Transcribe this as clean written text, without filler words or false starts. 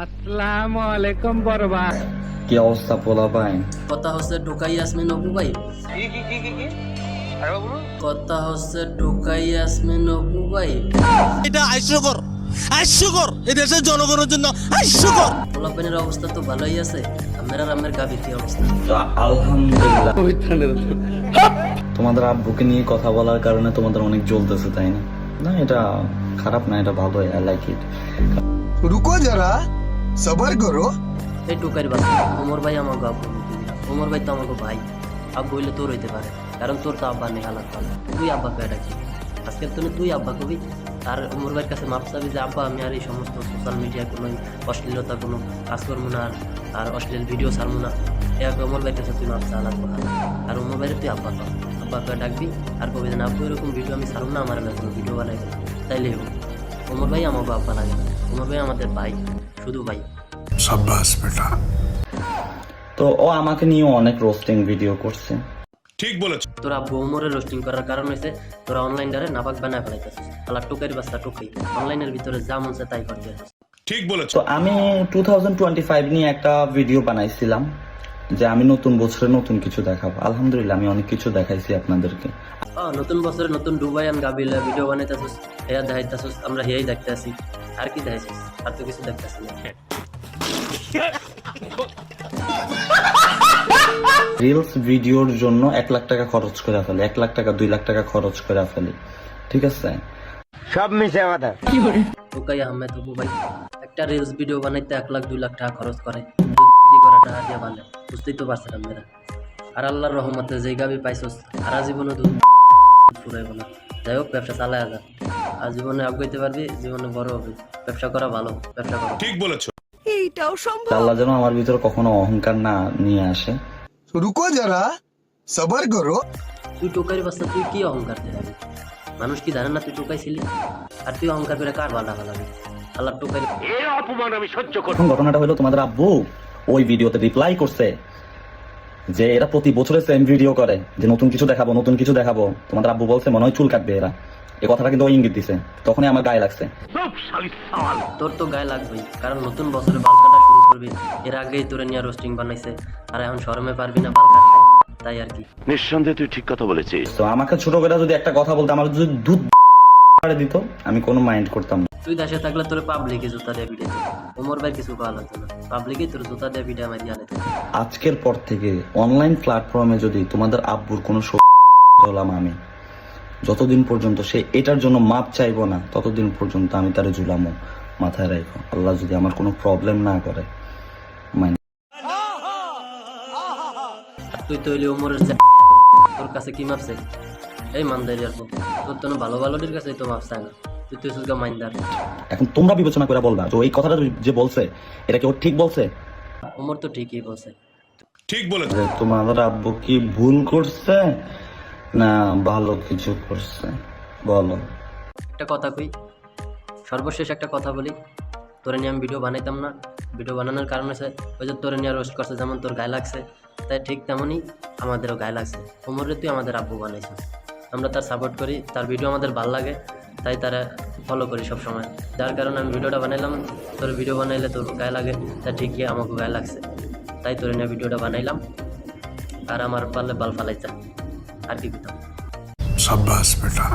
আসসালামু আলাইকুম বড় ভাই। কি অবস্থা পোলা ভাই? কথা হচ্ছে ঢোকাই ইয়াসমিন অপু ভাই। কথা হচ্ছে ঢোকাই ইয়াসমিন অপু ভাই। এটা হাস্যকর এই দেশের জনগণের জন্য হাস্যকর। পোলাপানের অবস্থা তো ভালোই আছে, আমের গাভীর কি অবস্থা? তো আলহামদুলিল্লাহ। তোমাদের আব্বুকে নিয়ে কথা বলার কারণে তোমাদের অনেক জ্বলতেছে, তাই না? না, এটা খারাপ না, এটা ভালো। I like it. रुको जरा सबर करो। এই ঢোকাইর বাচ্চা ওমর ভাই আমাকে আব্বু, ওমর ভাই তো আমাকে ভাই। আব্বু হইলে তোর হইতে পারে, কারণ তোর তো আব্বা নেই, হালাত ভালো। তুই আব্বাকে ডাকি, আজকের তো তুই আব্বা কবি। আর ওমর ভাইয়ের কাছে মাপ চাবি যে আব্বা আমি আর এই সমস্ত সোশ্যাল মিডিয়ায় কোনো অশ্লীলতা কোনো কাজ করবো না, আর অশ্লীল ভিডিও ছাড়বো না। এভাবে ওমর ভাইয়ের কাছে তুই মাপ চা লাগবো। আর ওমর ভাইয়ের তুই আব্বা কর, আব্বাকে ডাকবি আর কবি যে আব্বু এরকম ভিডিও আমি ছাড়ব না, আমার কোনো ভিডিও বানাই দেবে, তাইলে হোক। ওমর ভাই আমাকে আব্বা লাগে, ওমর ভাই আমাদের ভাই, শুধু ভাই। शाबाश बेटा। তো ও আমাকে নিয়ে অনেক রোস্টিং ভিডিও করছে। তোরা আব্বু ওমরের রোস্টিং করার কারণ হয়েছে তোরা অনলাইন ডারে নাপাক বানায় ফেলাইতেছিস। আল্লাহ টোকের বাস্তা টোকাই অনলাইনের ভিতরে যা মন চায় তাই করতে। তো আমি 2025 নিয়ে একটা ভিডিও বানাইছিলাম যে আমি নতুন বছরে নতুন কিছু দেখাবো। আলহামদুলিল্লাহ আমি অনেক কিছু দেখাইছি আপনাদেরকে। নতুন বছরে নতুন ডুবাই আন গাবিলা ভিডিও বানাইতেছিস, হেয়া দেখাইতেছিস, আমরা হেয়াই দেখতে আসি। আর কি দেখাইছিস? আর তো কিছু দেখতে আসি না। রিলস ভিডিওর জন্য 1 লাখ টাকা খরচ করে ফেলি, 1 লাখ টাকা 2 লাখ টাকা খরচ করে ফেলি, ঠিক আছে? সব মিশে কথা। টোকাই আহমেদ অপু ভাই একটা রিলস ভিডিও বানাইতে 1 লাখ 2 লাখ টাকা খরচ করে। করা টাকা দিয়ে বানে, বুঝতেই তো পারছেন আপনারা। আর আল্লাহর রহমতে যে গাবি পাইছস সারা জীবনে দুধ ফুরাইব না। যাই হোক, ব্যবসা চালায় যা, আর জীবনে আগাইতে পারবি, জীবনে বড় হবে। ব্যবসা করা ভালো, ব্যবসা করো। ঠিক বলেছো। আল্লাহ যেন আমার ভিতরে কখনো অহংকার না নিয়ে আসে। रुको जरा सबर करो। তুই টোকাই বাস্তা, তুই কি অহংকার দেখাবি? মানুষ কি জানে না তুই টোকাইছিলি? আর তুই অহংকার করে কার ভালো ভালাবি? আল্লাহ টোকাই। এখন ঘটনাটা হলো তোমাদের আব্বু ওই ভিডিওতে রিপ্লাই করছে যে এরা প্রতি বছরে সেম ভিডিও করে, যে নতুন কিছু দেখাবো নতুন কিছু দেখাবো। তোমাদের আব্বু বলছে মনে হয় চুল কাটবে এরা, এই কথাটা কিন্তু ওই ইঙ্গিত দিছে। তখনই আমার গায়ে লাগছে। তোর তো গায়ে লাগবেই, কারণ নতুন বছরে বাল কাটা শুরু করবি। এর আগেই তোরে নিয়ে রোস্টিং বানাইছে, আর এখন শরমে পারবি না বাল কাটতে, তাই আর কি। নিঃসন্দেহে তুই ঠিক কথা বলেছিস। তো আমাকে ছোট করে যদি একটা কথা বলতে, আমার যদি দুধ দিত আমি কোনো মাইন্ড করতাম না। তুই দেশে থাকলে তোর পাবলিকে জুতা দিয়ে ভিডিও, ওমর ভাই কিছু পাওয়া লাগতো না, পাবলিকে তোর জুতা দিয়ে ভিডিও আমার দিয়ে আনতে। আজকের পর থেকে অনলাইন প্ল্যাটফর্মে যদি তোমাদের আব্বুর কোনো হলাম আমি, যতদিন পর্যন্ত সে এটার জন্য মাপ চাইবো না ততদিন পর্যন্ত আমি তারে ঝুলামো। মাথায় রাখো, আল্লাহ যদি আমার কোনো প্রবলেম না করে। তুই তো হইলি ওমরের তোর কাছে কি মাপছে? এই মানদারি আর তোর তো ভালো ভালোটির কাছে তো মাপ চায় না, তুই তুই সুলকা মাইন্দার। এখন তোমরা বিবেচনা করে বলবা যে এই কথাটা যে বলছে এটা কি ও ঠিক বলছে? ওমর তো ঠিকই বলছে। যে তোমাদের আব্বু কি ভুল করছে না ভালো কিছু করছে বলো? একটা কথা কই, সর্বশেষ একটা কথা বলি। তোরে নিয়ে আমি ভিডিও বানাইতাম না, ভিডিও বানানোর কারণ হচ্ছে ওই যে তোরে নিয়ে রোস্ট করছে, যেমন তোর গায়ে লাগছে তাই ঠিক তেমনই আমাদেরও গায়ে লাগছে। ওমরে তুই আমাদের আব্বু বানাইছিস, আমরা তার সাপোর্ট করি, তার ভিডিও আমাদের ভালো লাগে, তাই তারা ফলো করি সব সময়। যার কারণে আমি ভিডিওটা বানাইলাম। তোর ভিডিও বানাইলে তোর গায়ে লাগে, তা ঠিকই আমাকে গায়ে লাগছে, তাই তোরে নিয়ে ভিডিওটা বানাইলাম। আর আমার পারলে বাল ফালাইতা, আর কি করতাম। शाबाश बेटा।